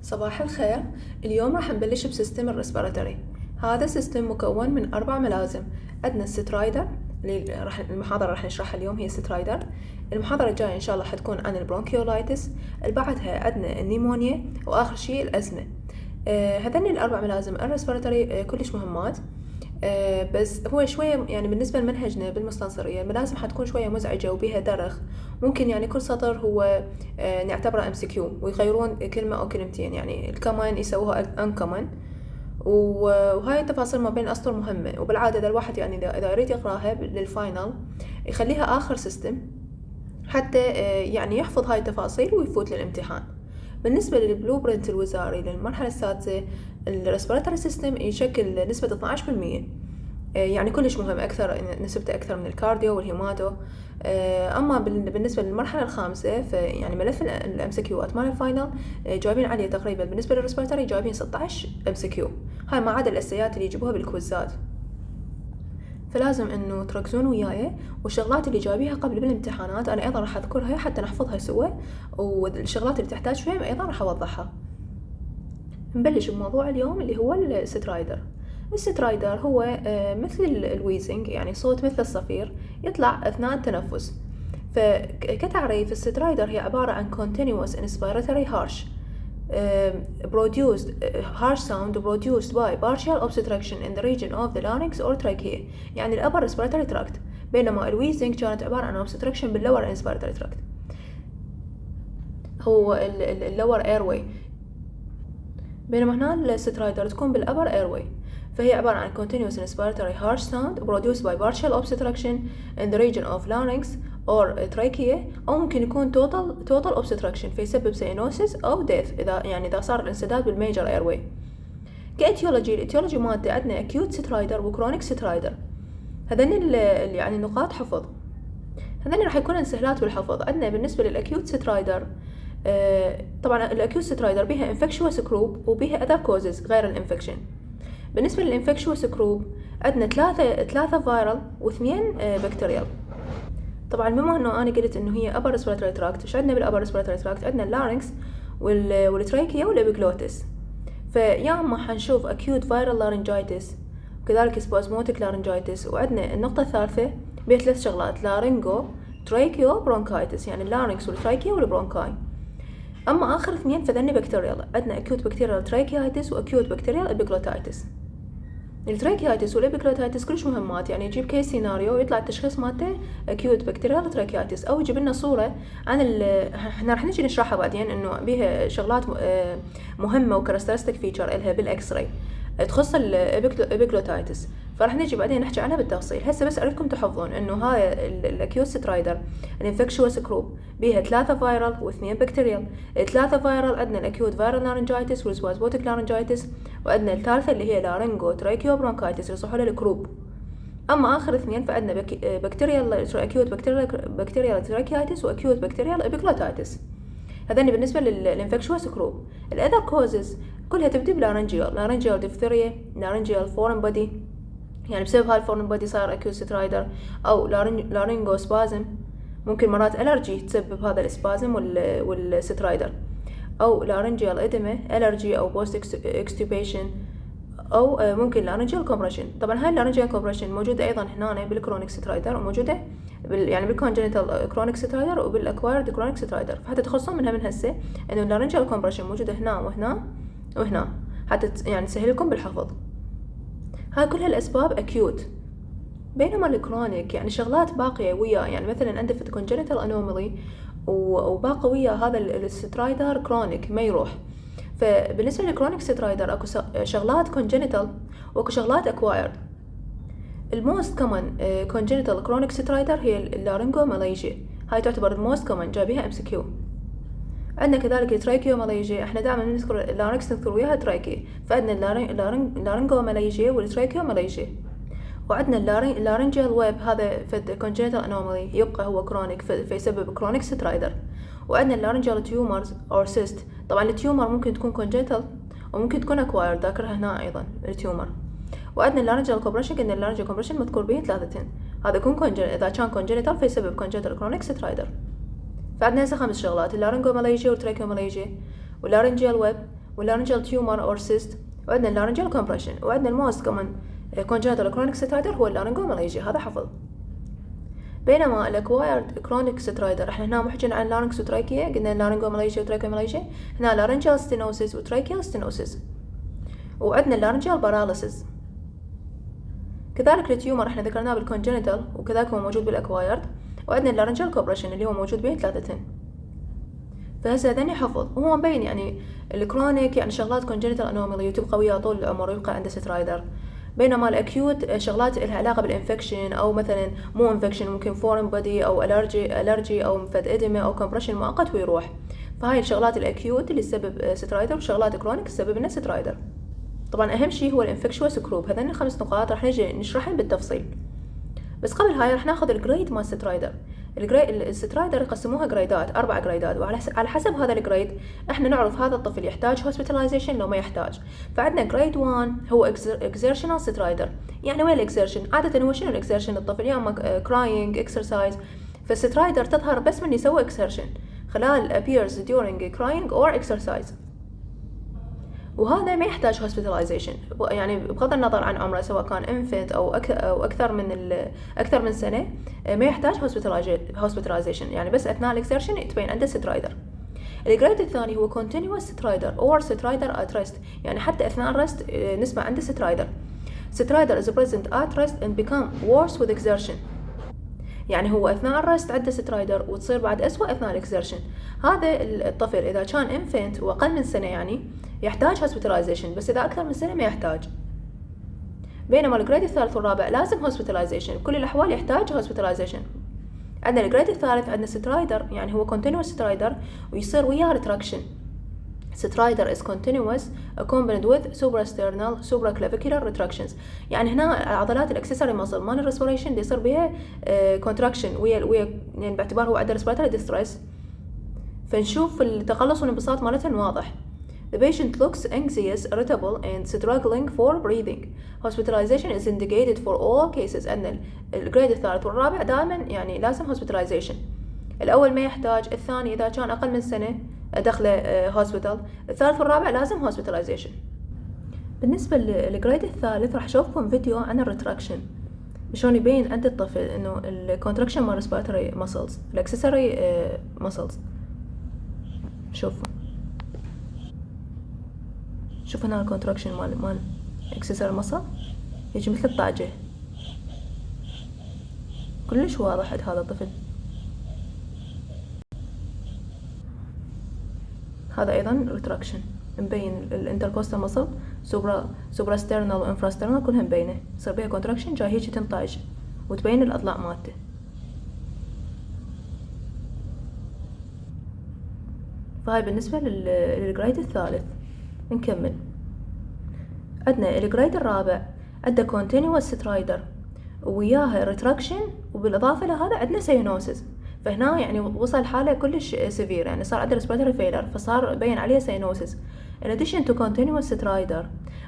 صباح الخير. اليوم راح نبلش بسيستم الريسبيراتوري. هذا السيستم مكون من 4 ملازم. عندنا السترايدر اللي المحاضرة راح نشرحها اليوم هي سترايدر. المحاضرة الجاية إن شاء الله حتكون عن البرونكيولايتس. اللي بعدها عندنا النيمونيا، وآخر شيء الأزمة. هذني الأربع ملازم الريسبيراتوري كلش مهمات. بس هو شوية يعني بالنسبة لمنهجنا بالمستنصرية الملازم حتكون شوية مزعجة وبيها درخ. ممكن يعني كل سطر هو نعتبره MCQ ويغيرون كلمة أو كلمتين، يعني الكمان يسووها uncommon. وهاي التفاصيل ما بين الأسطر مهمة، وبالعادة إذا الواحد يعني إذا يريد يقراها للفاينل يخليها آخر سيستم حتى يعني يحفظ هاي التفاصيل ويفوت للامتحان. بالنسبة للبلو برنت الوزاري للمرحلة السادسة، الريسبيراتوري سيستم يشكل نسبة 12%، يعني كلش مهم، نسبته أكثر من الكارديو والهيماتو. أما بالنسبة للمرحلة الخامسة فيعني ملف الامسكيوات مال الفاينل جايبين عليه تقريبا بالنسبة للريسبيراتوري جايبين 16 MCQ، هاي ما عدا الأساسيات اللي يجيبوها بالكويزات. فلازم انه تركزون وياي، والشغلات اللي جايبيها قبل بالامتحانات انا ايضا راح اذكرها حتى نحفظها سوا، والشغلات اللي تحتاج فهم ايضا راح اوضحها. نبلش بموضوع اليوم اللي هو السترايدر. السترايدر هو مثل الويزنج، يعني صوت مثل الصفير يطلع اثناء التنفس. فكتعريف السترايدر هي عبارة عن continuous inspiratory harsh harsh sound produced by partial obstruction in the region of the larynx or trachea، يعني الأبر respiratory tract، بينما الويزنج كانت عبارة عن obstruction بالlower inspiratory tract، هو اللور airway، بينما هنا السترايدر تكون بالأبر airway. فهي عبارة عن continuous inspiratory harsh sound produced by partial obstruction in the region of larynx or trachea، أو ممكن يكون total obstruction فيسبب cyanosis أو death إذا صار الانسداد بالميجر airway. كإتيولوجي، الإتيولوجي مالته عندنا acute stridor وكرونيك stridor. هذين يعني نقاط حفظ، هذين راح يكونن سهلات بالحفظ. عندنا بالنسبة للأكيوت سترايدر طبعا الأكيوت سترايدر بيها infectious group وبيها other causes غير الانفكشن. بالنسبة للانفكشوس جروب عندنا ثلاثة فايرال واثنين بكتيريال. طبعا بما انه انا قلت انه هي upper respiratory tract، ايش عندنا بالupper respiratory tract؟ عندنا اللارynx والتراكيا والابيجلوتس. فيا اما حنشوف acute viral laryngitis وكذلك spasmodic laryngitis، وعندنا النقطة الثالثة بها 3 شغلات: لارينجو تراكيو برونكايتس، يعني اللارynx والتراكيا والبرونكاي. اما اخر 2 فذني بكتيريال، عندنا acute bacterial tracheitis واكيوت bacterial epiglottitis. التراكياتيس والابيجلوتايتس كلش مهمات، يعني يجيب كيس سيناريو ويطلع التشخيص مالته acute bacterial tracheitis، او يجيب لنا صورة عن احنا راح نجي نشرحها بعدين انه بيها شغلات مهمة وكاركترستيك فيتشر الها بالاكس راي تخص الابيجلوتايتس، فراح نجي بعدين نحكي عنها بالتفصيل. هسه بس اريدكم تحفظون انه هاي الاكيوت سترايدر الانفكشوس جروب بيها 3 فايرال و2 بكتيريال. 3 فايرال عندنا الاكيوت فايرال لارنجايتس والسبازموديك لارنجايتس، وعندنا الثالثة اللي هي لارينجو تراكيو برونكايتس يصحوا لها الكروب. اما اخر 2 فعندنا بكتيريال اكيوت بكتيريال تراكيايتس واكيوت بكتيريال ابيجلوتايتس. هذني بالنسبة للانفكشوس جروب. الاذر كوزز كلها تبدي بلارنجيال ديفتيريا، لارنجيال فورن بودي، يعني بسبب هاي الفورن بودي صار اكيوت سترايدر، او لارينجو سبازم، ممكن مرات الرجي تسبب هذا الاسبازم والسترايدر، او لارنجيال اديما الرجي او بوست اكستوبيشن، او ممكن لارنجيال كومبريشن. طبعا هاي اللارنجيال كومبريشن موجوده ايضا هنا بالكرونيك سترايدر، وموجوده يعني بالكونجنتال كرونيك سترايدر وبالاكوايرد كرونيك سترايدر، فحتى تخلصون منها من هسه انه اللارنجيال كومبريشن موجوده هنا وهنا وهنا حتى يعني تسهل لكم بالحفظ. هاي كلها الاسباب اكيوت، بينما الكرونيك يعني شغلات باقيه وياه، يعني مثلا عنده في congenital anomaly وباقي وياه هذا السترايدر كرونيك ما يروح. فبالنسبه للكرونيك سترايدر اكو شغلات congenital واكو شغلات acquired. الموست كومن congenital chronic سترايدر هي اللارينجوماليجيا، هاي تعتبر الموست كومن جايبيها MCQ. عندنا كذلك التراكيوماليجيا، احنا دائما نذكر اللارينكس نذكر وياها تراكي، فعندنا اللارينجوماليجيا والتراكيوماليجيا. وعندنا اللارنجيال ويب، هذا فد congenital anomaly يبقى هو كرونيك فيسبب كرونيك سترايدر. وعندنا اللارنجيال تيومرز اور سيست، طبعا التيومر ممكن تكون congenital وممكن تكون acquired، ذاكرها هنا ايضا التيومر. وعندنا اللارنجيال كومبريشن، قلنا اللارنجيال كومبريشن مذكور به 3، هذا يكون اذا كان congenital فيسبب congenital chronic سترايدر. فعندنا هسه 5 شغلات: اللارنجوماليجيا والتراكيوماليجيا واللارنجيال ويب واللارنجال تيومر or cyst، وعندنا اللارنجال compression، وعندنا الموست common congenital chronic stridor هو اللارنجوماليجيا. هذا حفظ. بينما الاكوايرد كرونيك سترايدر احنا هنا محكين عن لارنكس وتراكيا، قلنا اللارنجوماليجيا وتراكيوماليجيا، هنا لارنجال ستينوسيس وتراكيال ستينوسيس، وعندنا اللارنجال باراليسيس. كذلك التيومر احنا ذكرناه بالكونجنتال وكذلك هو موجود بالاكوايرد، وعندنا اللارنجال كوبريشن اللي هو موجود بين ثلاثتين. فهسه هذني حفظ، وهو مبين يعني الكرونيك يعني شغلات كونجنتال انومالي وتبقى وياه طول العمر ويبقى عنده سترايدر، بينما الاكيوت شغلات لها علاقه بالانفكشن او مثلا مو انفكشن، ممكن فورن بودي او الرجي او فد ادمه او كومبريشن مؤقت ويروح. فهاي الشغلات الاكيوت اللي تسبب سترايدر، وشغلات كرونيك تسبب لنا سترايدر. طبعا اهم شيء هو الانفكشوس كروب. هذين الخمس نقاط راح نجي نشرحهم بالتفصيل، بس قبل هاي راح ناخذ الجريد مال سترايدر. السترايدر يقسموها جريدات، 4 جريدات، وعلى حسب هذا الجريد احنا نعرف هذا الطفل يحتاج هوسبيتاليزيشن لو ما يحتاج. فعندنا جريد 1 هو اكزيرشنال سترايدر. يعني وين الاكزيرشن؟ عاده هو شنو الاكزيرشن الطفل؟ يا اما كراينج، اكسرسايز. فالسترايدر تظهر بس من يسوي اكسرشن خلال appears during crying or exercise، وهذا ما يحتاج hospitalization. يعني بغض النظر عن عمره سواء كان infant أو أكثر من سنة، ما يحتاج hospitalization، يعني بس أثناء الإكسرشن تبين عنده سترايدر. الجريد الثاني هو continuous سترايدر or سترايدر at rest، يعني حتى أثناء الرست نسمع عنده سترايدر. سترايدر is present at rest and become worse with exertion، يعني هو أثناء الرست عنده سترايدر وتصير بعد أسوأ أثناء الإكسرشن. هذا الطفل إذا كان infant وأقل من سنة يعني يحتاج hospitalization، بس إذا أكثر من سنة ما يحتاج. بينما الجريد الثالث والرابع لازم hospitalization، بكل الأحوال يحتاج hospitalization. عندنا الجريد الثالث عندنا سترايدر، يعني هو continuous سترايدر ويصير وياه retraction. سترايدر is continuous accompanied with suprasternal supraclavicular retractions، يعني هنا عضلات الاكسسوري ماسل مال الريسبيريشن يصير بها contraction ويا يعني باعتبار هو عنده respiratory distress، فنشوف التقلص والانبساط مالتهم واضح. The patient looks anxious, irritable and struggling for breathing. Hospitalization is indicated for all cases. أن الجريد الثالث والرابع دائما يعني لازم hospitalization. الأول ما يحتاج، الثاني إذا كان أقل من سنة دخله هوسبيتال، الثالث والرابع لازم hospitalization. بالنسبة للجريد الثالث راح أشوفكم فيديو عن الريتراكشن، شلون يبين عند الطفل إنه الكونتراكشن مال respiratory muscles الأكسسوري muscles. شوف هنا الكونتراكشن مال اكسسوري ماسل يجي مثل الطاجة، كلش واضح عند هذا الطفل. هذا ايضا ريتراكشن، مبين الانتركوستال ماسل سوبرا ستيرنال وانفراستيرنال كلها مبينه، يصير بيها كونتراكشن جاي هيك تنطاج وتبين الاضلاع مالته. فهاي بالنسبه للجريد الثالث. نكمل. عندنا الجريد الرابع عنده continuous سترايدر وياها ريتراكشن، وبالاضافه لهذا عندنا سينوسيس. فهنا يعني وصل حاله كلش سيفير، يعني صار عنده respiratory failure، فصار بين عليه سينوسيس. in addition to continuous stridor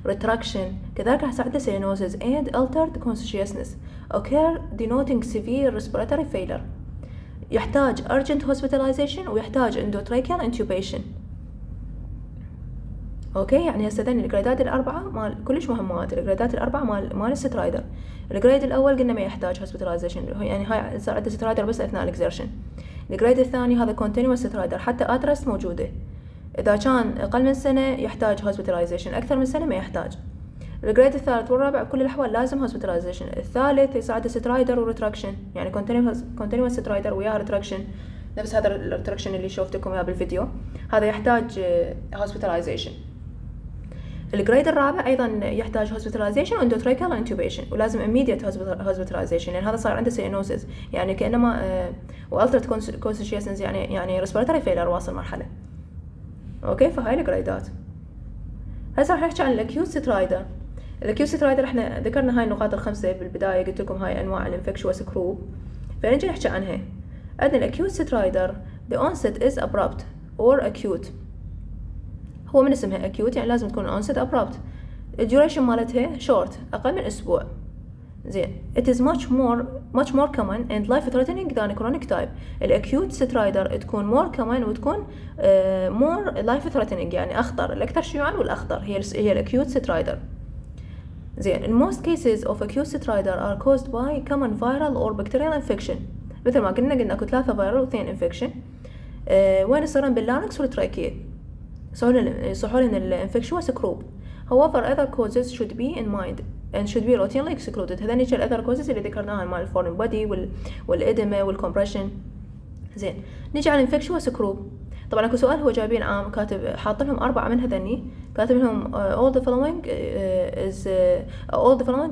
retraction كذلك راح يصير عنده سينوسيس and altered consciousness occur denoting severe respiratory failure. يحتاج urgent hospitalization ويحتاج endotracheal intubation. اوكي، يعني هسه ذني الجريدات الاربعه مال كلش مهمات، الجريدات الاربعه مال السترايدر. الجريد الاول قلنا ما يحتاج هوسبيتاليزيشن، يعني هاي صار عنده سترايدر بس اثناء الاكزرشن. الجريد الثاني هذا كونتينوس سترايدر حتى اترست موجوده. اذا كان اقل من سنه يحتاج هوسبيتاليزيشن، اكثر من سنه ما يحتاج. الجريد الثالث والرابع بكل الاحوال لازم هوسبيتاليزيشن. الثالث يصير عنده سترايدر وريتراكشن، يعني كونتينوس سترايدر وياه ريتراكشن، نفس هذا الريتراكشن اللي شفتكم اياه بالفيديو، هذا يحتاج هوسبيتاليزيشن. الجريد الرابع ايضا يحتاج hospitalization endotracheal intubation، ولازم immediate hospitalization، لان هذا صار عنده سينوسيس، يعني كانما والترت consciousness، يعني respiratory failure واصل مرحله. اوكي، فهاي الجريدات. هسه راح نحكي عن الاكيوت سترايدر. الاكيوت سترايدر احنا ذكرنا هاي النقاط الخمسه بالبدايه، قلت لكم هاي انواع الانفكشوس كروب، فنجي نحكي عنها. عندنا الاكيوت سترايدر the onset is abrupt or acute، هو من اسمها acute يعني لازم تكون onset abrupt. الديوريشن مالتها short أقل من أسبوع. زين. it is much more common and life threatening than chronic type. الأكيوت سترايدر تكون more common وتكون more life threatening، يعني أخطر، الأكثر شيوعا والأخطر هي الأكيوت سترايدر. زين. most cases of acute stridor are caused by common viral or bacterial infection. مثل ما قلنا اكو 3 viral و2 infection. وين يصيرون باللارنكس والتراكية، يصحون الانفكشوس كروب. however other causes should be in mind and should be routinely excluded. هذا نيجي other causes اللي ذكرناها مال الفورين بودي والإدمة والكمبريشن. زين. نيجي على الانفكشوس كروب. طبعا اكو سؤال هو جايبين عام كاتب حاط لهم 4 من هذني، كاتب لهم all the following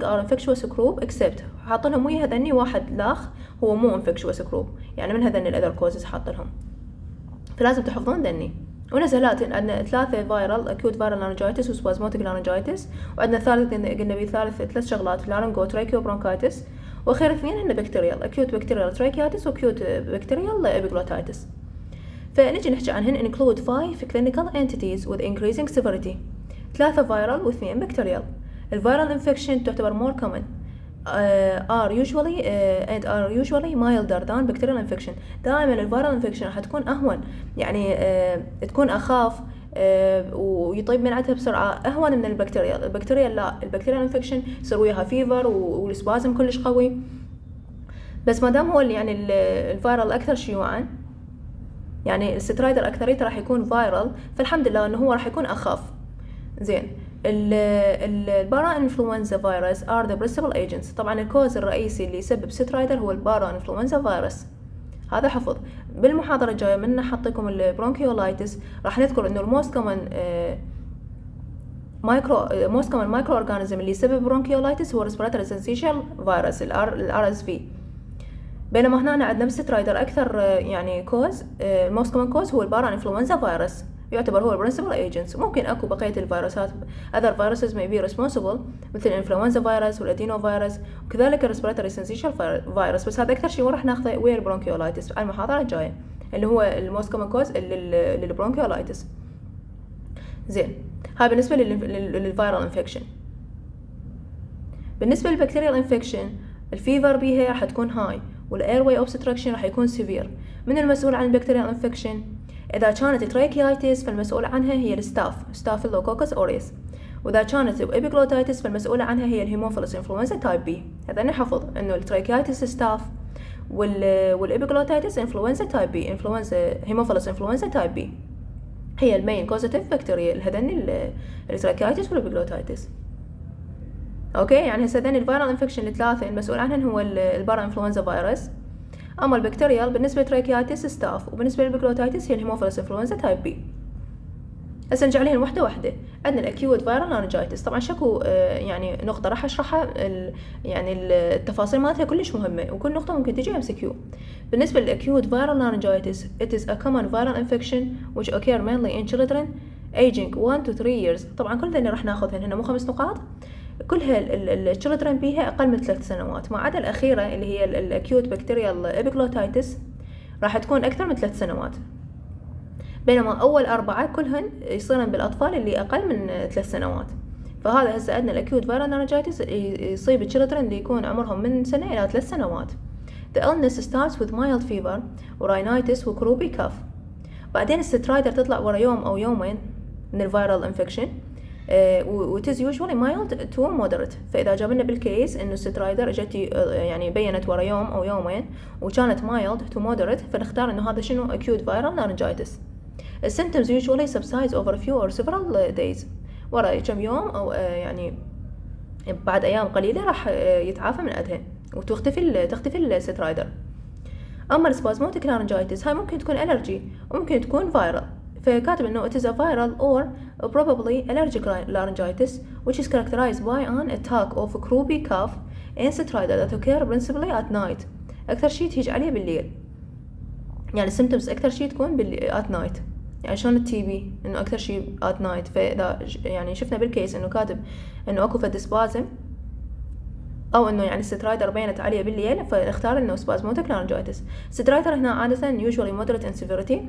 are infectious group except، حاط لهم ويا هذني واحد لاخ هو مو infectious group، يعني من هذني الأذر causes حاط لهم، فلازم تحفظون ذني. ونزلات عندنا 3 viral acute viral laryngitis وspasmodic laryngitis، وعندنا ثالث قلنا بيه 3 شغلات laryngotracheobronchitis، واخير 2 هن bacterial acute bacterial tracheitis وacute bacterial epiglottitis. فنجي نحكي عنهن include 5 clinical entities with increasing severity، 3 viral و2 bacterial. الviral infection تعتبر more common are usually milder than bacterial infection. دائما الviral infection راح تكون أهون، يعني تكون أخاف ويطيب من عندها بسرعة، أهون من البكتيريا. لا، البكتيريال infection يصير وياها فيفر والسبازم كلش قوي، بس ما دام هو يعني الفيرال أكثر شيوعا، يعني السترايدر أكثريته راح يكون فايرال، فالحمد لله إنه هو راح يكون أخف. زين. البارا انفلونزا فيروس are the principal agents. طبعا الكوز الرئيسي اللي يسبب سترايدر هو البارا انفلونزا فيروس، هذا حفظ. بالمحاضرة الجاية من حطيكم البرونكيولايتس راح نذكر إنه الموست كومن مايكرو اورجانيزم اللي يسبب برونكيولايتس هو respiratory syncytial virus الRSV. بينما هنا عندنا سترايدر أكثر يعني كوز، الموست كومن كوز هو البارا انفلونزا فيروس، يعتبر هو البرنسبل ايجنتس. ممكن اكو بقية الفيروسات other viruses may be responsible مثل الانفلونزا فيروس والادينو فيروس وكذلك الريسبيراتوري سنسيشال فيروس، بس هذا اكثر شيء راح ناخذه ويا البرونكيولايتس على المحاضرة الجاية اللي هو الموست كومن كوز للبرونكيولايتس. زين. هاي بالنسبة للفيرال انفكشن. بالنسبة للبكتيريال انفكشن الفيفر بيها راح تكون هاي، والايرواي اوبستراكشن راح يكون سيفير. من المسؤول عن البكتيريال انفكشن؟ إذا كانت تراكيايتس فالمسؤولة عنها هي ستافيلوكوكس أوريس، وإذا كانت إبيجلوتايتس فالمسؤولة عنها هي الهيموفيلس إنفلونزا تايب بي. هذا نحفظ إنه التراكيايتس ستاف والإبيجلوتايتس إنفلونزا تايب بي، هيموفيلس إنفلونزا تايب بي هي المين كوزيتيف بكتيريا هذن التراكيايتس والإبيجلوتايتس. أوكي، يعني هسه هذن الفيرال إنفكشن الثلاثة المسؤول عنهن هو البارا إنفلونزا فيروس. أما البكتيريال بالنسبة للتراكيايتس ستاف، وبالنسبة للبكلوتايتس هي الهيموفيلس إنفلونزا تايب بي. هسه نرجع عليهن واحدة. عندنا الأكيوت فيرال لارنجايتس، طبعا شكو يعني نقطة راح أشرحها، يعني التفاصيل مالتها كلش مهمة، وكل نقطة ممكن تجي MCQ. بالنسبة للأكيوت فيرال لارنجايتس it is a common viral infection which occur mainly in children aging 1 to 3 years. طبعا كل ذني راح ناخذهن هنا، مو 5 نقاط، كلها التشيلدرن بيها أقل من 3 سنوات، ما عدا الأخيرة اللي هي الأكيوت بكتيريال إبيجلوتايتس راح تكون أكثر من 3 سنوات. بينما أول 4 كلهن يصيرن بالأطفال اللي أقل من 3 سنوات. فهذا هسه عندنا الأكيوت فيرال لارنجايتس يصيب التشيلدرن اللي يكون عمرهم من سنة إلى 3 سنوات. The illness starts with mild fever ورينايتس وكروبي كاف. بعدين السترايدر تطلع ورا يوم أو يومين من الفيرال انفكشن، it is usually mild to moderate. فإذا جابلنا بالكيس إنه سترايدر اجت يعني بينت ورا يوم أو يومين وكانت mild to moderate، فنختار إنه هذا شنو acute viral laryngitis. The symptoms usually subsides over a few or several days. ورا كم يوم أو يعني بعد أيام قليلة راح يتعافى من عندها وتختفي السترايدر. أما السبازموتيك laryngitis هاي ممكن تكون allergy وممكن تكون viral، فكاتب إنه it is a viral or probably allergic laryngitis which is characterized by an attack of croupy cough and stridor that occur principally at night. أكثر شيء تيجي عليه بالليل، يعني symptoms أكثر شيء تكون at night، يعني شلون التي بي إنه أكثر شيء at night. فإذا يعني شفنا بالكيس إنه كاتب إنه أكو فد spasm أو إنه يعني سترايدر بينت عليه بالليل، فنختار إنه spasmodic laryngitis. سترايدر هنا عادة usually moderate in severity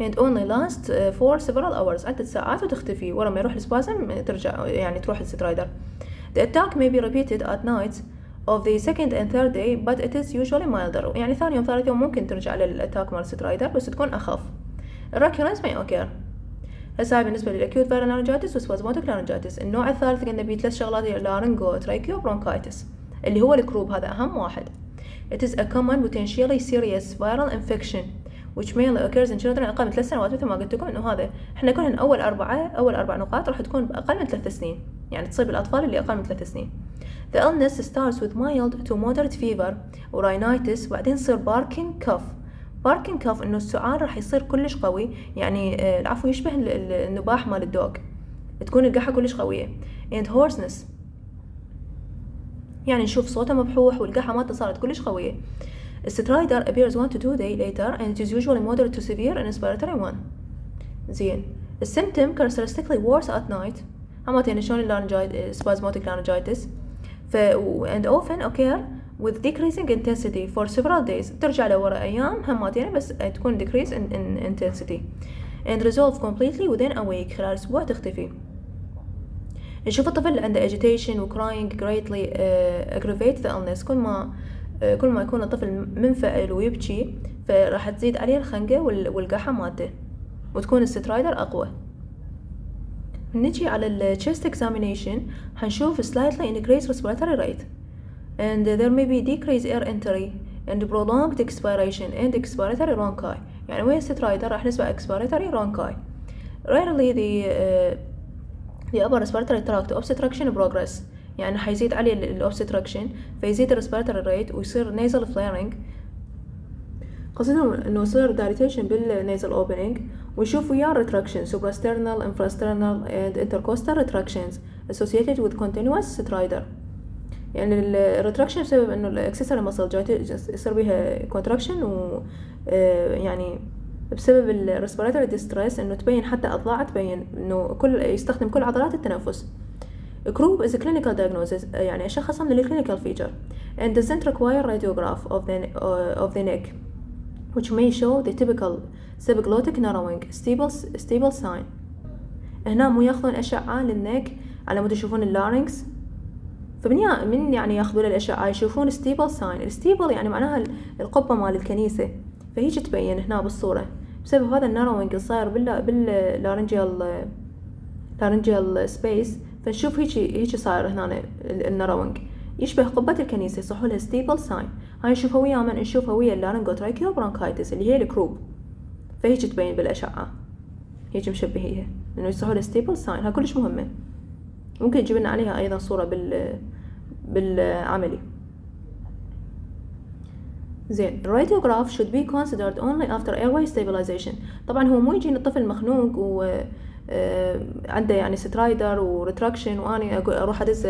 and only last for several hours، عدة ساعات وتختفي، ورا ما يروح السبازم ترجع يعني تروح السترايدر. The attack may be repeated at night of the second and third day but it is usually milder. يعني ثاني يوم ثالث يوم ممكن ترجع للأتاك مال سترايدر بس تكون أخف. Recurrence may occur. هسه هاي بالنسبة للأكيوت فيرال لارنجايتس وسبازموتيك لارنجايتس. النوع الثالث قلنا بيه 3 شغلات هي لارنجو ترايكيو برونكايتس اللي هو الكروب، هذا أهم واحد. It is a common potentially serious viral infection which mainly occurs in children أقل من 3 سنوات. مثل ما قلت لكم إنه هذا إحنا كلهن أول 4 نقاط راح تكون أقل من 3 سنين، يعني تصيب الأطفال اللي أقل من 3 سنين. The illness starts with mild to moderate fever و rhinitis بعدين يصير barking cough. barking cough إنه السعال راح يصير كلش قوي، يعني العفو يشبه النباح مال الدوغ، تكون القحة كلش قوية. and hoarseness يعني نشوف صوته مبحوح والقحة مالته صارت كلش قوية. Stridor appears 1 to 2 days later and it is usually moderate to severe and respiratory one. زين. The symptom characteristically worse at night. همتين شلون spasmodic laryngitis and often occur with decreasing intensity for several days. ترجع لورا أيام همتين بس تكون decrease in intensity and resolve completely within a week. خلال أسبوع تختفي. نشوف الطفل اللي عنده agitation و crying greatly aggravate the illness. كل ما يكون الطفل منفعل ويبكي فراح تزيد عليه الخنقة والقحة مالته وتكون السترايدر أقوى. نجي على ال chest examination حنشوف slightly increased respiratory rate and there may be decreased air entry and prolonged expiration and expiratory rhonchi. يعني وين سترايدر راح نسمع expiratory rhonchi. Rarely the upper respiratory tract obstruction progress، يعني حيزيد عليه الobstruction فيزيد الريسبيراتوري ريت ويصير nasal flaring. قصدهم انه يصير dilatation بالنيزل opening ويشوف وياه retraction suprasternal infrasternal and intercostal retractions associated with continuous stridor. يعني الريتراكشن بسبب انه الاكسسوري ماسل يصير بيها contraction و يعني بسبب الريسبيراتوري ديستريس انه تبين حتى اضلاع تبين انه يستخدم كل عضلات التنفس. Croup is a clinical diagnosis يعني أشخصها من clinical feature and doesn't require radiograph of the neck which may show the typical subglottic narrowing stable sign. هنا مو ياخذون أشعة للنك على مود يشوفون اللارynx، فمن يعني ياخذون الأشعة يشوفون stable sign. stable يعني معناها القبة مال الكنيسة، فهيك تبين هنا بالصورة بسبب هذا الناروينج الصاير باللارنجيال سبيس. فنشوف هيك صاير هنا الناروينج يشبه قبة الكنيسة، يصحوا لها ستيبل ساين. هاي نشوفها ويا من نشوفها ويا اللارنجوتراكيو برونكايتس اللي هي الكروب، فهيك تبين بالأشعة هيك مشبهيها إنه يصحوا لها ستيبل ساين. هاي كلش مهمة، ممكن يجيب لنا عليها أيضا صورة بالعملي. زين. radiograph should be considered only after airway stabilization. طبعا هو مو يجيني الطفل مخنوق و عنده يعني سترايدر وريتراكشن واني اروح ادز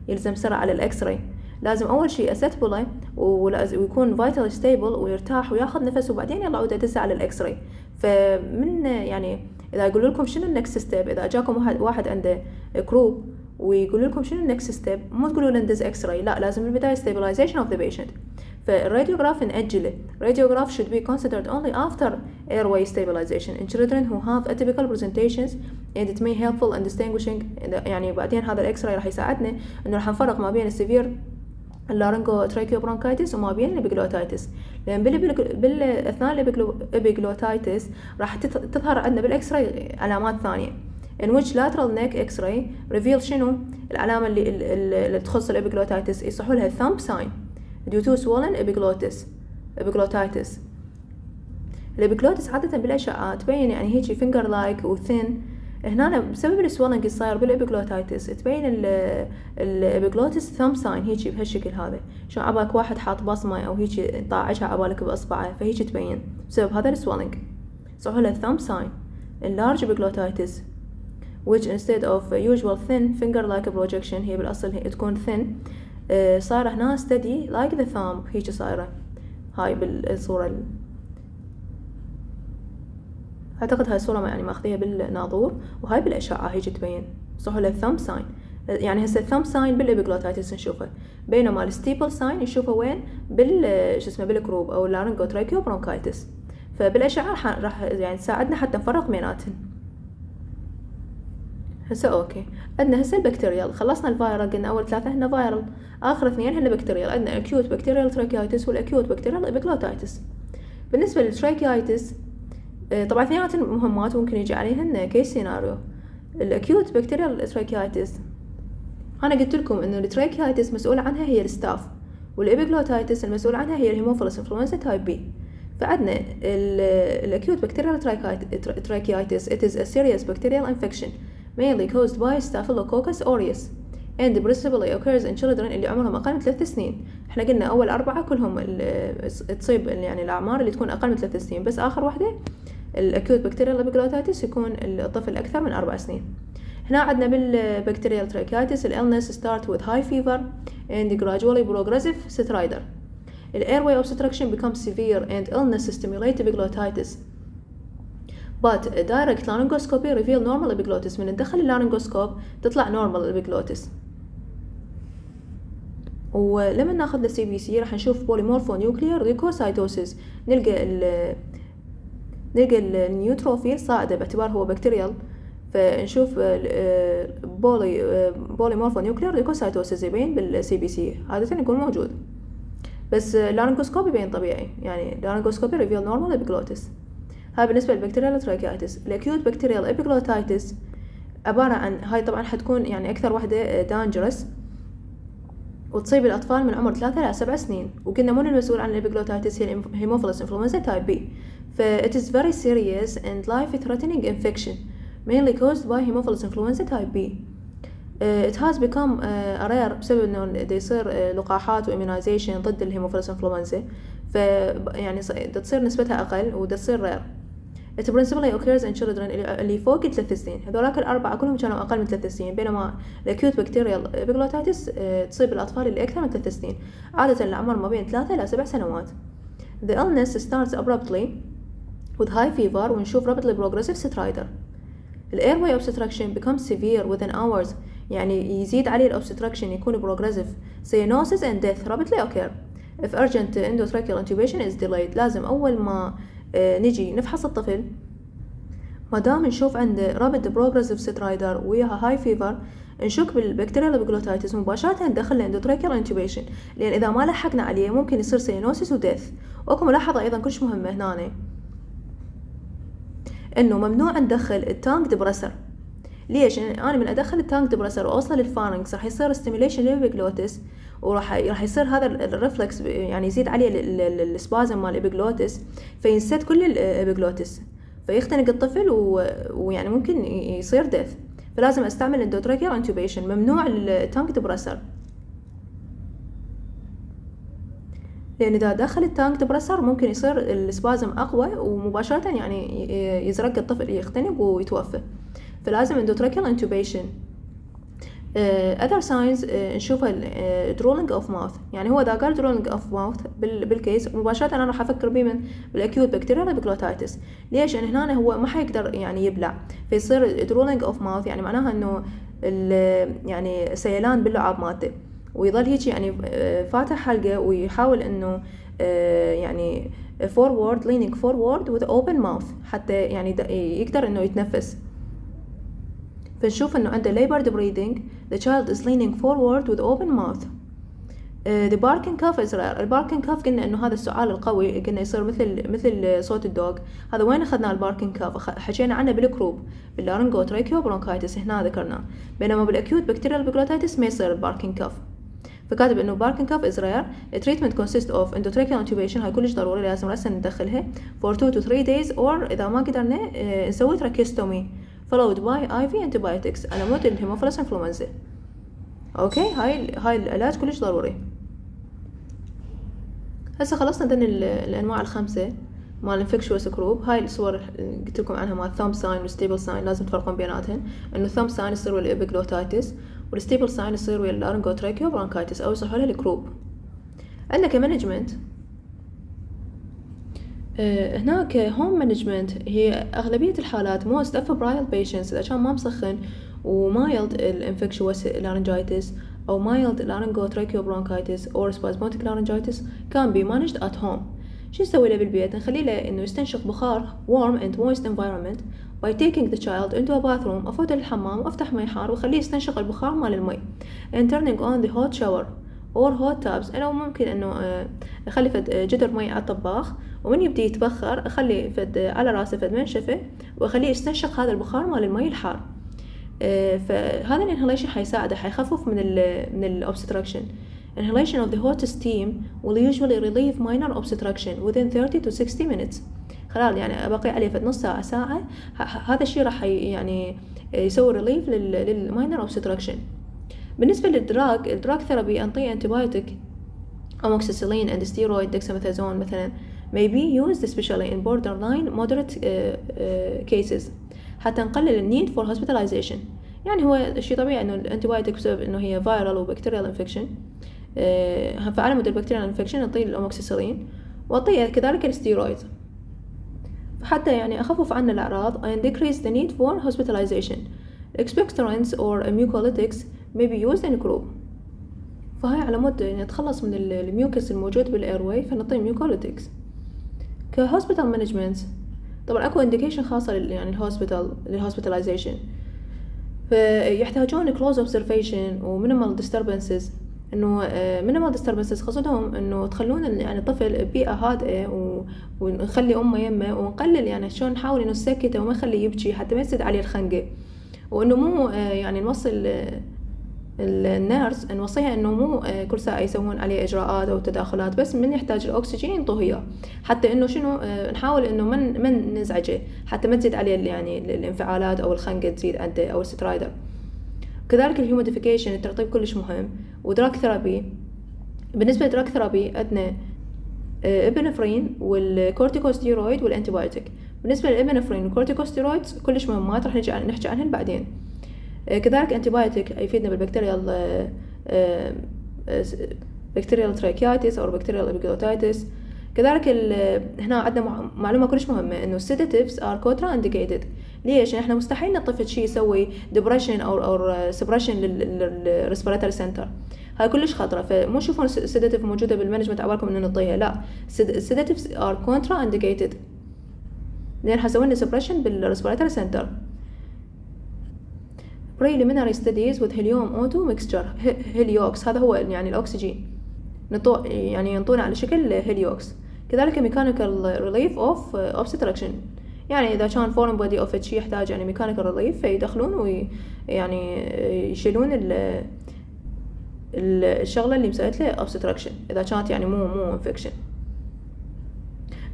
يلزم سرعة على الاكس راي. لازم اول شيء اسيتبله ويكون فايتال ستيبل ويرتاح وياخذ نفسه وبعدين يلا عود ادز على الاكس راي. فمن يعني اذا يقولوا لكم شنو النكست ستيب، اذا جاكم واحد عنده كروب ويقولوا لكم شنو النكست ستيب، مو تقولوا له ندز اكس راي، لا لازم بالبداية stabilization of the patient. فالراديوغراف نأجله. radiograph should be considered only after airway stabilization in children who have atypical presentations and it may helpful in distinguishing. يعني بعدين هذا الإكس راي راح يساعدنا إنه راح نفرق ما بين السيفير اللارنجوتراكيوبرونكايتس وما بين الإبيجلوتايتس، لأن أثناء الإبيجلوتايتس راح تظهر عندنا بالإكس راي علامات ثانية. in which lateral neck X-ray reveal شنو العلامة اللي تخص الإبيجلوتايتس، يصحوا لها thumb sign due to swollen epiglottitis. الابيجلوتس عادة بالأشعة تبين يعني هيك finger like و thin. هنا بسبب السوالنج الصاير بالابيجلوتايتس تبين الابيجلوتس thumb sign هيك بهالشكل هذا، شو عبالك واحد حاط بصمة أو هيك طاعجها عبالك بأصبعه فهيك تبين بسبب هذا السوالنج. صحوا له thumb sign. enlarged epiglottitis which instead of usual thin finger like projection هي بالأصل هي تكون thin، صار هنا steady like the thumb هيك صايرة. هاي بالصورة أعتقد هاي الصورة يعني ماخذيها بالناظور، وهاي بالأشعة هيك تبين صحوا له thumb sign. يعني هسه thumb sign بالابيجلوتايتس نشوفه، بينما الستيبل sign نشوفه وين بالكروب أو اللارنجوتراكيوبرونكايتس. فبالأشعة راح يعني تساعدنا حتى نفرق بيناتهم. هسه اوكي، عندنا هسه البكتيريال. خلصنا الفايرال، قلنا اول 3 هن فايرال، اخر 2 هن بكتيريال. عندنا اكيوت بكتيريال تراكيايتس والاكيوت بكتيريال ابيجلوتايتس. بالنسبه للتراكيايتس طبعا اثنيناتهم مهمات ممكن يجي عليهن كيس سيناريو. الاكيوت بكتيريال تراكيايتس انا قلت لكم انه التراكيايتس مسؤول عنها هي الستاف، والابيجلوتايتس المسؤول عنها هي الهيموفيلس انفلونزا تايب بي. فعندنا الاكيوت بكتيريال tracheitis. It is a serious bacterial infection mainly caused by Staphylococcus aureus and principally occurs in children اللي عمرهم أقل من 3 سنين. احنا قلنا أول 4 كلهم تصيب يعني الأعمار اللي تكون أقل من 3 سنين، بس آخر واحدة الأكيوت بكتيريال ابيجلوتايتس يكون الطفل أكثر من 4 سنين. هنا عندنا بالبكتيريال tracheitis illness start with high fever and gradually progressive stridor. The airway obstruction becomes severe and illness stimulate epiglottitis. But a direct laryngoscopy reveal normal epiglottis. من ندخل اللارyngoسكوب تطلع normal epiglottis. ولما ناخذ السي بي سي راح نشوف polymorphonuclear leukocytosis. نلقى النيوتروفيل صاعدة باعتبار هو بكتيريال، فنشوف polymorphonuclear leukocytosis يبين بالسي بي سي، عادة يكون موجود، بس اللارyngoسكوب يبين طبيعي، يعني اللارyngoسكوبي reveal normal epiglottis. هاي بالنسبة للبكتيريال تراكيايتس. الأكيوت بكتيريال ابيجلوتايتس عبارة عن هاي طبعا حتكون يعني أكثر واحدة دانجرس وتصيب الأطفال من عمر 3 إلى 7 سنين. وقلنا من المسؤول عن الابيجلوتايتس هي الهيموفيلس انفلونزا تايب بي. ف it is very serious and life threatening infection mainly caused by hemophilus influenza type B. It has become a rare بسبب انه يصير لقاحات وإيميونايزيشن ضد الهيموفيلس انفلونزا، ف يعني تصير نسبتها أقل وتصير rare. It principally occurs in children اللي فوق 3 سنين. هذولاك الأربعة كلهم كانوا أقل من 3 سنين، بينما الأكيوت بكتيريال ابيجلوتايتس تصيب الأطفال اللي أكثر من 3 سنين، عادة العمر ما بين 3 إلى 7 سنوات. The illness starts abruptly with high fever ونشوف rapidly progressive stridor. The airway obstruction becomes severe within hours، يعني يزيد عليه الأوبستراكشن يكون progressive. Cyanosis and death rapidly occur if urgent endotracheal intubation is delayed. لازم أول ما نجي نفحص الطفل ما دام نشوف عنده rapid progressive stridor وياها high fever نشك بالبكتيريال ابيجلوتايتس مباشرة ندخل endotracheal intubation، لأن إذا ما لحقنا عليه ممكن يصير cyanosis وديث. وأكو ملاحظة أيضا كلش مهمة هنا، إنه ممنوع ندخل التانك دبرسر. ليش؟ أنا من أدخل التانك دبرسر وأوصل للفارنكس راح يصير ستيميليشن للإبيجلوتس، وراح يصير هذا الرفلكس يعني يزيد عليه السبازم مال الإبيجلوتس، فينسد كل الإبيجلوتس فيختنق الطفل ويعني ممكن يصير ديث. فلازم أستعمل اندوتراكيال انتوبيشن، ممنوع التانك دبرسر، لأن إذا دخل التانك دبرسر ممكن يصير السبازم أقوى ومباشرة يعني يزرق الطفل يختنق ويتوفى. فلازم endotracheal intubation. other signs نشوفها drooling of mouth. يعني هو إذا قال drooling of mouth بالكيس مباشرة أنا راح أفكر بيه من بالأكيوت بكتيريال ابيجلوتايتس. ليش؟ لأن هنا هو ما حيقدر يعني يبلع، فيصير drooling of mouth يعني معناها إنه يعني سيلان باللعاب مالته، ويظل هيك يعني فاتح حلقة ويحاول إنه يعني forward leaning forward with open mouth حتى يعني يقدر إنه يتنفس. فنشوف إنه عنده labored breathing. The child is leaning forward with open mouth. The barking cough is rare. الباركينج كاف قلنا إنه هذا السعال القوي، قلنا يصير مثل صوت الدوغ. هذا وين أخذنا الباركينج كاف؟ حكينا عنه بالكروب باللارنجو تراكيو برونكايتس، هنا ذكرناه. بينما بالأكيوت بكتيريال ابيجلوتايتس ما يصير الباركينج كاف. فكاتب إنه barking cough is rare. Treatment consists of endotracheal intubation، هاي كلش ضروري، لازم رأسا ندخلها for 2 to 3 days، or إذا ما قدرنا نسوي tracheostomy followed by IV antibiotics على مود الهيموفيلس انفلونزا. اوكي، هاي العلاج كلش ضروري. هسه خلصنا دن الانواع الخمسه مال الانفكشوس جروب. هاي الصور قلت لكم عنها مال ثامب ساين والستيبل ساين، لازم تفرقون بيناتهم. انه الثامب ساين يصير ويا الابيجلوتايتس والستيبل ساين يصير ويا اللارنجو تراكيو برونكايتس او يصحوا لها الكروب. عندنا كمانجمنت هناك هوم مانجمنت، هي اغلبيه الحالات most febrile patients اذا كان ما مسخن ومايلد الانفكشوس لارنجايتس او مايلد laryngotracheobronchitis or spasmodic laryngitis can be managed at home. شو نسوي له بالبيت؟ نخلي له انه يستنشق بخار warm and moist environment by taking the child into a bathroom. أفوت للحمام وأفتح مي حار وأخليه يستنشق البخار مال المي and turning on the hot shower or hot tubs. أنا ممكن إنه أخلي فد جدر مي على الطباخ ومن يبدي يتبخر أخلي فد على راسه فد منشفة وأخليه يستنشق هذا البخار مال المي الحار. فهذا الانهاليشن حيساعده حيخفف من الobstruction. Inhalation of the hot steam will usually relieve minor obstruction within 30 to 60 minutes. خلال يعني أبقي عليه فد نص ساعة هذا الشيء راح يعني يسوي relief للminor obstruction. بالنسبة للدراج الدراج ثيرابي أنطي antibiotic amoxicillin and steroid dexamethasone مثلا may be used especially in borderline moderate cases حتى نقلل النيد for hospitalization. يعني هو شيء طبيعي إنه الانتيبايوتيك بسبب إنه هي viral وبكتيريال infection. فعلى مود البكتيريال infection نعطيه الأموكسيسيلين وأعطيه كذلك الستيرويد حتى يعني أخفف عنا الأعراض and decrease the need for hospitalization. expectorants or mucolytics may be used in group. فهاي على مود يعني نتخلص من الميوكس الموجود بالايرواي فنعطيه ميوكوليتكس. كهوسبيتال مانجمنت طبعا اكو انديكيشن خاصه يعني للهوسبيتاليزيشن فيحتاجون close observation و minimal disturbances. انه minimal disturbances قصدهم انه تخلون يعني الطفل ببيئه هادئه ونخلي امه يمه ونقلل يعني شلون نحاول انه نسكته وما نخليه يبكي حتى ما يزيد عليه الخنقه وانه مو يعني نوصل النيرس نوصيها انه مو كل ساعه يسوون عليه اجراءات او تداخلات بس من يحتاج الاكسجين ينطوه اياه حتى انه شنو نحاول انه من نزعجه حتى ما تزيد عليه يعني الانفعالات او الخنقه تزيد عنده او السترايدر. كذلك الهيوميديفيكيشن الترطيب كلش مهم. ودراج ثيرابي بالنسبه لدراج ثيرابي عندنا ابنفرين والكورتيكوستيرويد والانتيبايوتيك. بالنسبه للابنفرين والكورتيكوستيرويد كلش مهمات راح نحكي عنهن بعدين. كذلك انتيبايوتيك يفيدنا بالبكتيريال بكتيريال تراكياتيس او بكتيريال ابيجلوتايتس. كذلك هنا عندنا معلومه كلش مهمه انه sedatives are contraindicated. ليش؟ احنا مستحيل الطفل شيء يسوي depression او suppression للريسبيراتوري سنتر هاي كلش خطره. فمو تشوفون sedative موجوده بالمانجمنت عبالكم انه نعطيها لا sedatives are contraindicated لان حسوي لنا suppression بالريسبيراتوري سنتر. preliminary studies with helium auto mixture هيليوكس هذا هو يعني الأكسجين يعني ينطونا على شكل هيليوكس. كذلك mechanical relief of obstruction يعني إذا كان foreign body of شيء يحتاج يعني mechanical relief فيدخلون ويعني يشيلون الشغلة اللي مسويت له obstruction إذا كانت يعني مو infection.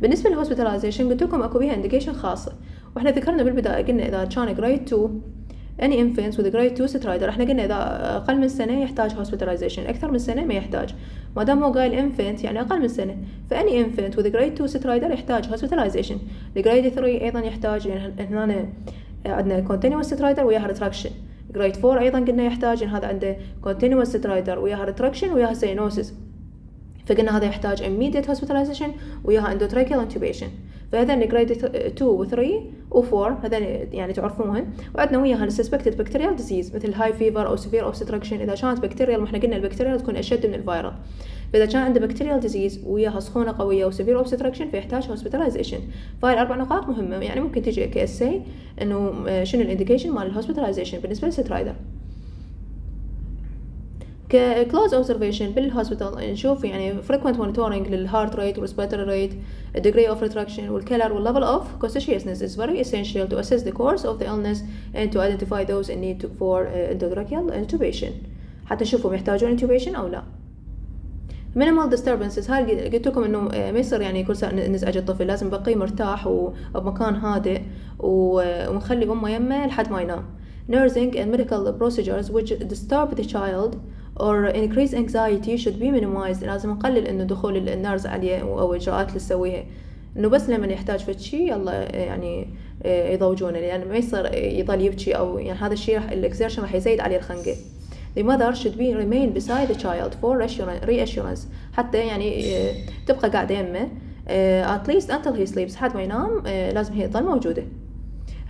بالنسبة للhospitalization قلت لكم أكو بيها indication خاصة وإحنا ذكرنا بالبداية قلنا إذا كان grade 2 any infants with grade 2 stridor احنا قلنا اذا اقل من سنه يحتاج hospitalization اكثر من سنه ما يحتاج. ما دام هو قايل infant يعني اقل من سنه فاني infant with grade 2 stridor يحتاج hospitalization. الجريد 3 ايضا يحتاج يعني هنا عندنا continuous stridor وياها retraction. grade 4 ايضا قلنا يحتاج يعني هذا عنده continuous stridor وياها retraction وياها cyanosis فقلنا هذا يحتاج immediate hospitalization وياها endotracheal intubation. فهذا جريد 2 و 3 و 4 هذا يعني تعرفوهن. وعندنا وياها suspected bacterial disease مثل high fever او severe obstruction. اذا كانت بكتيريال ما احنا قلنا البكتيريال تكون اشد من الفيرال فاذا كان عنده bacterial disease وياها سخونه قويه و severe obstruction فيحتاج hospitalization. فهاي الاربع نقاط مهمه يعني ممكن تجي كاساي انه شنو الانديكيشن مال الهوسبيتاليزيشن بالنسبه للسترايدر. كclose observation بالهوسبيتال نشوف يعني frequent monitoring للheart rate respiratory rate degree of retraction والcolor والlevel of consciousness is very essential to assess the course of the illness and to identify those in need for endotracheal intubation حتى نشوفهم يحتاجون intubation أو لا. minimal disturbances هاي قلت لكم إنه ما يصير يعني كل ساعة نزعج الطفل لازم بقيه مرتاح وبمكان هادئ ونخلي أمه يمه لحد ما ينام. nursing and medical procedures which disturb the child or increase anxiety should be minimized. لازم نقلل إنه دخول النيرز عليه أو إجراءات اللي تسويها إنه بس لما يحتاج فد شيء يلا يعني يضوجونه لأن يعني ما يصير يضل يبكي أو يعني هذا الشيء الإكسيرشن راح يزيد عليه الخنقة. The mother should be remain beside the child for reassurance حتى يعني تبقى قاعدة يمه at least until he sleeps حد ما ينام لازم هي تظل موجودة.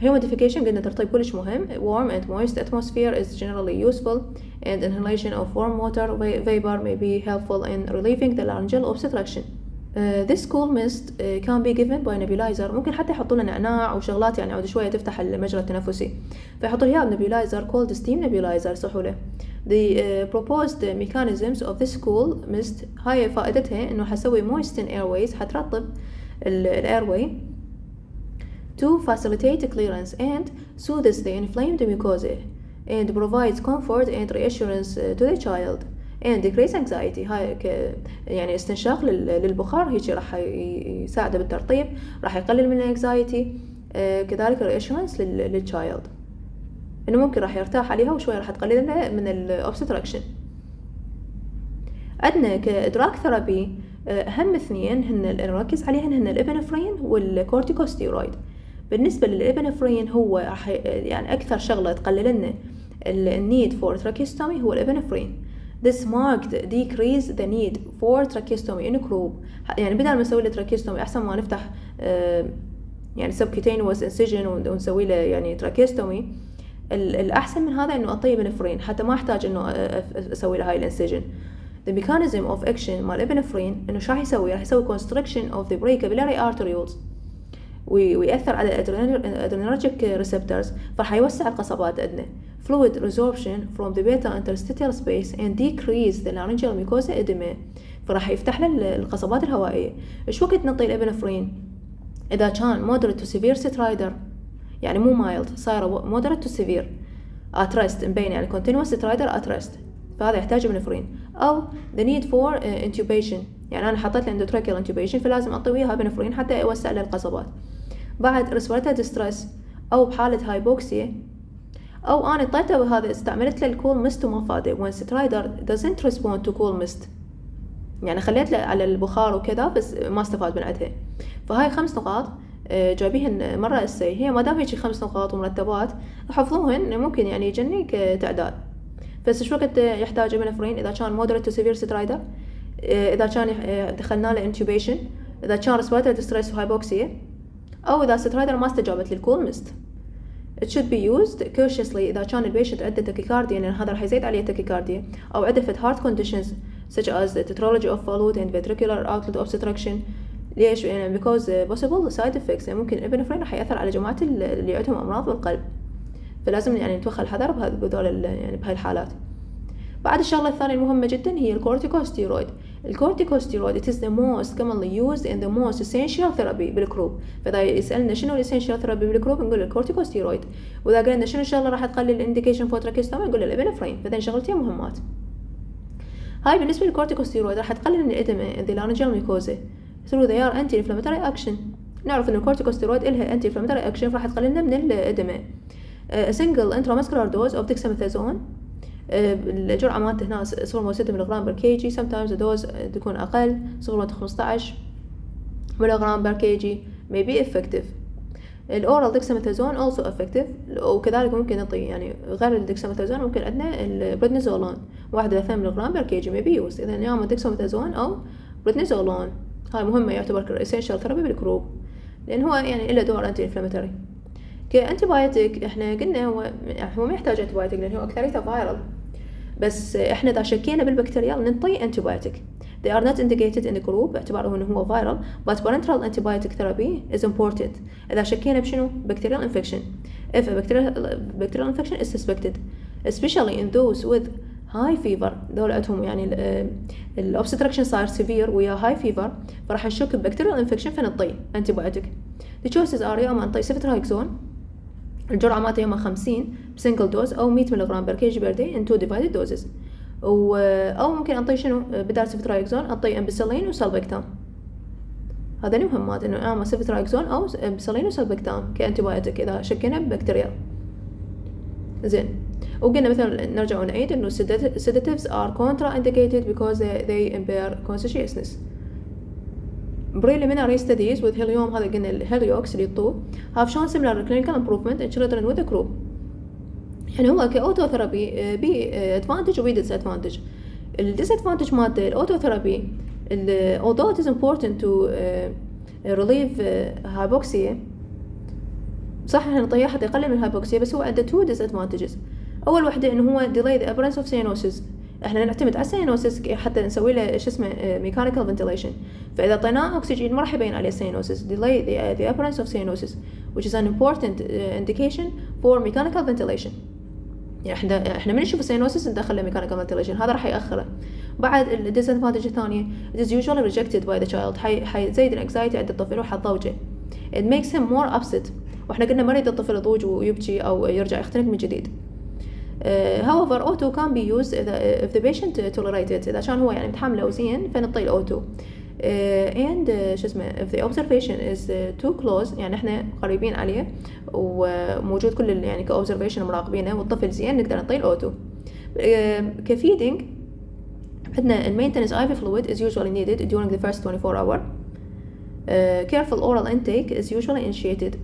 Humidification قلنا ترطيب كلش مهم. Warm and moist atmosphere is generally useful and inhalation of warm water vapor may be helpful in relieving the laryngeal obstruction. This cool mist can be given by nebulizer. ممكن حتى يحطوا لنا نعناع أو شغلات يعني عود شوية تفتح المجرى التنفسي، فيحطوا لها nebulizer called steam nebulizer. صحوا له. The proposed mechanisms of this cool mist هاي فائدتها إنه حسوي moisten airways، حترطب airway to facilitate clearance and soothes the inflamed mucosa and provides comfort and reassurance to the child and decrease anxiety. هاي يعني استنشاق للبخار هيك راح يساعده بالترطيب، راح يقلل من الانكزايتي، كذلك reassurance للchild انه ممكن راح يرتاح عليها وشوي راح تقلل من الobstruction. عندنا كدراج ثيرابي اهم اثنين هن نركز عليهن هن الابنفرين والكورتيكوستيرويد. بالنسبة للابنفرين هو راح يعني اكثر شغلة تقلل لنا النيد فور tracheostomy هو الابنفرين. This marked decrease the need for tracheostomy in group. يعني بدل ما نسوي له tracheostomy أحسن ما نفتح يعني subcutaneous incision ونسوي له يعني tracheostomy، الأحسن من هذا إنه أعطيه ابنفرين حتى ما أحتاج إنه أسوي له هاي الانسيجن. The mechanism of action مال الابنفرين إنه شو راح يسوي؟ راح يسوي constriction of the brachiocellular arterioles ويأثر على adrenergic receptors، فراح يوسع القصبات عندنا fluid resorption from the beta interstitial space and decrease the laryngeal mucosa edema، فراح يفتح له القصبات الهوائية. إيش وقت نعطي الابنفرين؟ إذا كان moderate to severe stridor يعني مو mild، صايرة moderate to severe at rest مبين يعني continuous stridor at rest، فهذا يحتاج ابنفرين. أو the need for intubation، يعني أنا حطيت له endotracheal intubation فلازم أعطي وياها ابنفرين حتى يوسع له القصبات. بعد respiratory distress أو بحالة هايبوكسيا، أو أنا طيته وهذا استعملت له الكول ميست وما فاده when stridor doesn't respond to cool mist، يعني خليت له على البخار وكذا بس ما استفاد من عندها. فهاي 5 نقاط جايبيهن مرة السي، هي ما دام هيك 5 نقاط ومرتبات حفظوهن ممكن يعني يجنيك تعداد. بس شو وقت يحتاج ابنفرين؟ إذا كان moderate to severe stridor، إذا كان دخلنا له intubation، إذا كان respiratory distress وهايبوكسيا، أو إذا stridor ما استجابت للكول ميست. It should be used cautiously إذا كان البيشنت عنده تاكيكارديا، لأن هذا راح يزيد عليه تاكيكارديا، أو عنده heart conditions such as the tetralogy of fallot and ventricular outlet obstruction. ليش؟ يعني because possible side effects، يعني ممكن الابنفرين راح يأثر على جماعة اللي عندهم أمراض بالقلب، فلازم يعني نتوخى الحذر بهذول يعني بهاي الحالات. بعد الشغلة الثانية المهمة جدا هي الكورتيكوستيرويد. الكورتيكوستيرويد it is the most commonly used and the most essential therapy بالكروب. فإذا يسألنا شنو الاسينشال ثيرابي بالكروب نقول الكورتيكوستيرويد، وإذا قلنا شنو الشغلة راح تقلل الانديكيشن فور tracheostomy نقول الابنفرين. فإذا شغلتين مهمات. هاي بالنسبة للكورتيكوستيرويد راح تقلل من الإدمة the laryngeal mucosa through their anti-inflammatory action. نعرف إن الكورتيكوستيرويد إلها anti-inflammatory action فراح تقللنا من الإدمة. A single intramuscular dose of dexamethasone، الجرعة مالته هنا 0.6 ملغرام بر كي جي، sometimes الدوز تكون أقل 0.15 ملغرام بر كي جي may be effective. الأورال دexamethasone also effective، وكذلك ممكن نعطي يعني غير الدexamethasone ممكن عندنا البريدنيزولون 1 إلى 2 ملغرام بر كي جي may be used. إذا يا dexamethasone أو بريدنيزولون هاي مهمة، يعتبر essential therapy بالكروب لأن هو يعني إله دور anti inflammatory. كأنتيبايوتيك احنا قلنا هو ما يحتاج انتيبايوتيك لأن هو أكثريته فايرال، بس احنا إذا شكينا بالبكتيريا ننطي انتيبايوتيك. They are not indicated in the group باعتباره انه هو viral but parenteral antibiotic therapy is important إذا شكينا بشنو bacterial infection. If a bacterial infection is suspected especially in those with high fever، دول عندهم يعني الobstruction صار severe ويا high fever، فراح نشك bacterial infection فنطي antibiotic. The choices are يا اما نطي سيفترايكزون الجرعة مالته يوم 50 بسنجل دوز أو 100 ملغرام بر كي جي بر داي in 2 divided doses، أو ممكن أنطي شنو بدال سيفترايكزون أنطي أمبسلين وسلبكتام. هذا مهمات إنه أما سيفترايكزون أو أمبسلين وسلبكتام كأنتيبايوتيك إذا شكينا ببكتيريا. زين، وقلنا مثلا نرجع ونعيد إنه sedatives are contraindicated because they impair consciousness. Preliminary studies with helium، هذا قلنا الهيليوكس اللي يطوه have shown similar clinical improvement in children with a group. يعني هو كأوتوثيرابي بي advantage وبي disadvantage. الdisadvantage مالته الأوتوثيرابي although it is important to relieve hypoxia، صح احنا نطيح حتى يقلل من الهايبوكسيا، بس هو عنده 2 disadvantages. أول واحدة إنه هو delay the appearance of cyanosis، احنا نعتمد على السينوسيس حتى نسوي له شو اسمه ميكانيكال فنتيليشن. فاذا اعطيناه اكسجين ما راح يبين عليه سينوسيس. delay the appearance of cyanosis which is an important indication for mechanical ventilation. يعني احنا من نشوف السينوسيس ندخل له ميكانيكال فنتيليشن، هذا راح يأخره. بعد الديسادفانتج الثانية it is usually rejected by the child، حيزيد الانكزايتي عند الطفل وحظ ضوجه. it makes him more upset، واحنا قلنا ما نريد الطفل يضوج ويبكي او يرجع يختنق من جديد. however auto can be used if the patient tolerated، إذا كان هو يعني متحمله وزين فنطي الأوتو. and شو اسمه if the observation is too close، يعني احنا قريبين عليه وموجود كل يعني كobservation مراقبينه والطفل زين نقدر نطي الأوتو. كفيدنج عندنا maintenance IV fluid is usually needed during the first 24 hour. Careful oral intake is usually initiated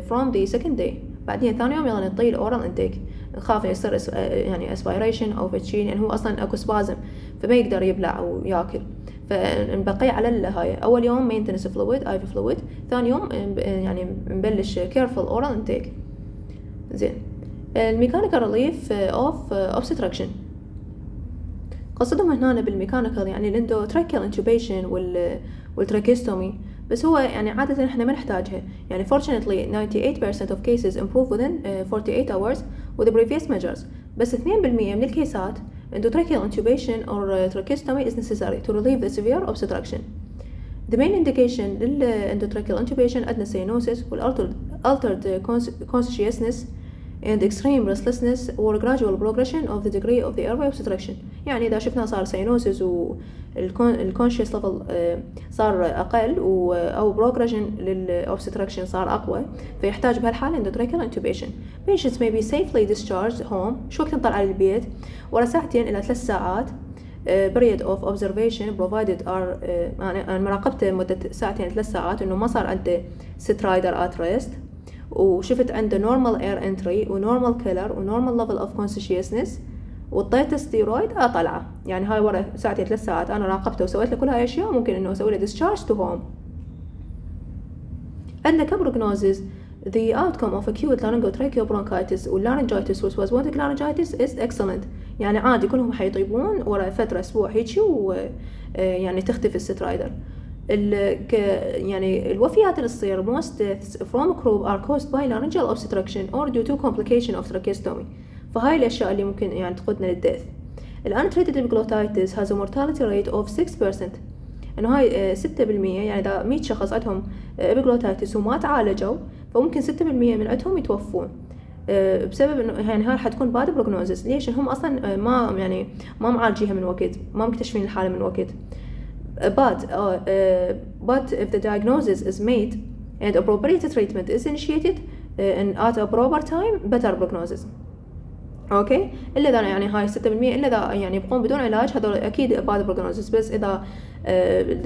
from the second day. بعدين ثاني يوم يلا نطي الأورال انتيك، نخاف يصير يعني اسبيريشن او فتشين، يعني هو اصلا اكو سبازم فما يقدر يبلع او ياكل، فنبقي على هاي. اول يوم مينتنس فلويد اي في فلويد، ثاني يوم يعني نبلش كيرفول اورال انتيك. زين الميكانيكال ريليف اوف اوبستراكشن، قصدهم هنا بالميكانيكال يعني الاندوتراكيال انتوبيشن والتراكيستومي، بس هو يعني عادة احنا ما نحتاجها. يعني fortunately 98% of cases improve within 48 hours with the previous measures، بس 2% من الكيسات endotracheal intubation or tracheostomy is necessary to relieve the severe obstruction. The main indication للendotracheal intubation عندنا cyanosis altered consciousness and extreme restlessness or gradual progression of the degree of the airway obstruction. يعني إذا شفنا صار cyanosis والconscious level صار أقل أو progression للobstruction صار أقوى، فيحتاج بهالحالة endotracheal intubation. Patients may be safely discharged home. شو وقت نطلع على البيت؟ ورا ساعتين إلى 3 ساعات. period of observation provided are أنا مراقبته مدة ساعتين 3 ساعات إنه ما صار عنده سترايدر at rest، وشفت عنده normal air entry و normal color و normal level of consciousness وطيته ستيرويد طلعه. يعني هاي ورا ساعتين 3 ساعات أنا راقبته وسويت له كل هاي الأشياء، ممكن إنه أسوي له discharge to home. عندنا كبروجنوزز the outcome of acute laryngotracheal bronchitis و laryngitis و spasmodic laryngitis is excellent. يعني عادي كلهم حيطيبون ورا فترة أسبوع هيجي يعني تختفي السترايدر. يعني الوفيات اللي تصير most deaths from croup are caused by laryngeal obstruction or due to complication of tracheostomy. فهاي الأشياء اللي ممكن يعني تقودنا للديث. untreated epiglottitis has a mortality rate of 6%. إنه هاي 6%، يعني إذا 100 شخص عندهم epiglottitis وما تعالجوا فممكن 6% من عندهم يتوفون بسبب إنه يعني هاي حتكون bad prognosis. ليش؟ إنهم أصلا ما معالجيها من وقت، ما مكتشفين الحالة من وقت. But if the diagnosis is made and appropriate treatment is initiated and at a proper time, better prognosis. اوكي الا اذا يعني هاي 6%، الا اذا يعني يبقون بدون علاج هذول اكيد bad prognosis. بس اذا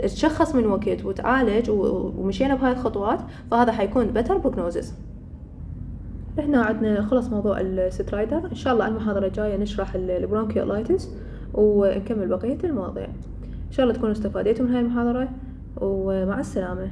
تشخص من وقت وتعالج ومشينا بهاي الخطوات فهذا حيكون better prognosis. احنا عندنا خلص موضوع السترايدر. ان شاء الله المحاضرة الجاية نشرح البرونكيولايتس ونكمل بقية المواضيع. إن شاء الله تكونوا استفادتوا من هاي المحاضرة، ومع السلامة.